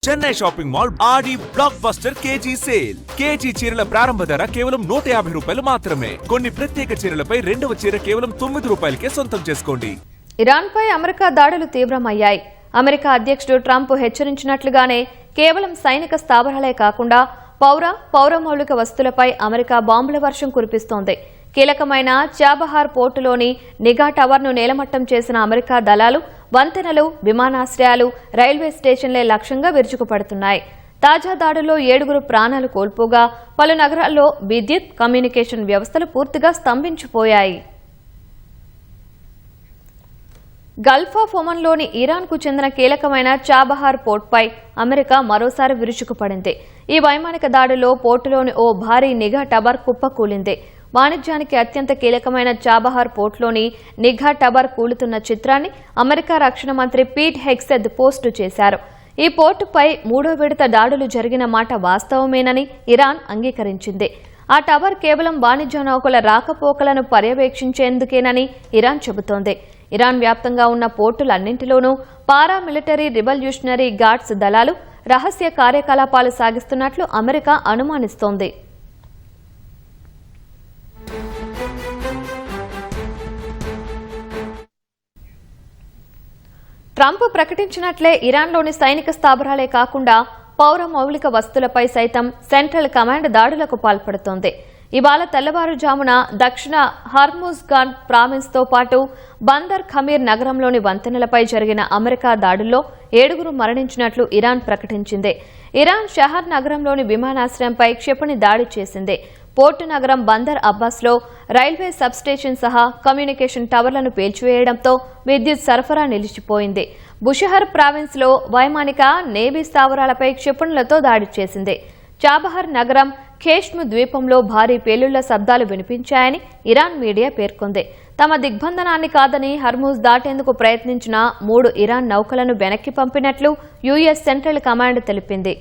Chennai shopping mall Aadi blockbuster KG sale. KG చీరల ప్రారంభ ధర కేవలం 150 రూపాయలు మాత్రమే. కొన్ని ప్రత్యేక చీరలపై రెండవ చీర కేవలం 9 రూపాయలకే సొంతం చేసుకోండి. ఇరాన్పై అమెరికా దాడులు తీవ్రమయ్యాయి. అమెరికా అధ్యక్షుడు ట్రంప్ హెచ్చరించినట్లుగానే కేవలం సైనిక స్థావరాలే కాకుండా పౌర మౌలిక వస్తువులపై అమెరికా బాంబుల వర్షం కురిపిస్తోంది. కీలకమైన చాబహార్ పోర్టులోని నిఘా టవర్ను నేలమట్టం చేసిన అమెరికా దళాలు వంతెనలు, విమానాశ్రయాలు, రైల్వే స్టేషన్లే లక్ష్యంగా విరుచుకుపడుతున్నాయి. తాజా దాడుల్లో 7 ప్రాణాలు కోల్పోగా పలు నగరాల్లో విద్యుత్, కమ్యూనికేషన్ వ్యవస్థలు పూర్తిగా స్తంభించిపోయాయి. గల్ఫ్ ఆఫ్ ఒమన్లోని ఇరాన్కు చెందిన కీలకమైన చాబహార్ పోర్టుపై అమెరికా మరోసారి విరుచుకుపడింది. ఈ వైమానిక దాడిలో పోర్టులోని ఓ భారీ నిఘా టవర్ కుప్పకూలింది. వాణిజ్యానికి అత్యంత కీలకమైన చాబహార్ పోర్టులోని నిఘా టవర్ కూలుతున్న చిత్రాన్ని అమెరికా రక్షణ మంత్రి పీట్ హెగ్సెత్ పోస్టు చేశారు. ఈ పోర్టుపై 3వ విడత దాడులు జరిగిన మాట వాస్తవమేనని ఇరాన్ అంగీకరించింది. ఆ టవర్ కేవలం వాణిజ్య నౌకల రాకపోకలను పర్యవేక్షించేందుకేనని ఇరాన్ చెబుతోంది. ఇరాన్ వ్యాప్తంగా ఉన్న పోర్టులన్నింటిలోనూ పారామిలిటరీ రివల్యూషనరీ గార్డ్స్ దళాలు రహస్య కార్యకలాపాలు సాగిస్తున్నట్లు అమెరికా అనుమానిస్తోంది. ట్రంప్ ప్రకటించినట్లే ఇరాన్లోని సైనిక స్థావరాలే కాకుండా పౌర మౌలిక వస్తువులపై సైతం సెంట్రల్ కమాండ్ దాడులకు పాల్పడుతోంది. ఇవాళ తెల్లవారుజామున దక్షిణ హార్ముజ్గాన్ ప్రావిన్స్తో పాటు బందర్ ఖమీర్ నగరంలోని వంతెనలపై జరిగిన అమెరికా దాడుల్లో 7 మరణించినట్లు ఇరాన్ ప్రకటించింది. ఇరాన్ షహర్ నగరంలోని విమానాశ్రయంపై క్షిపణి దాడి చేసింది. పోర్టు నగరం బందర్ అబ్బాస్లో రైల్వే సబ్స్టేషన్ సహా కమ్యూనికేషన్ టవర్లను పేల్చివేయడంతో విద్యుత్ సరఫరా నిలిచిపోయింది. బుషహర్ ప్రావిన్స్లో వైమానిక, నేవీ స్థావరాలపై క్షిపణులతో దాడి చేసింది. చాబహార్ నగరం, ఖేష్మ్ ద్వీపంలో భారీ పేలుళ్ల శబ్దాలు వినిపించాయని ఇరాన్ మీడియా పేర్కొంది. తమ దిగ్బంధనాన్ని కాదని హర్ముజ్ దాటేందుకు ప్రయత్నించిన 3 ఇరాన్ నౌకలను వెనక్కి పంపినట్లు యుఎస్ సెంట్రల్ కమాండ్ తెలిపింది.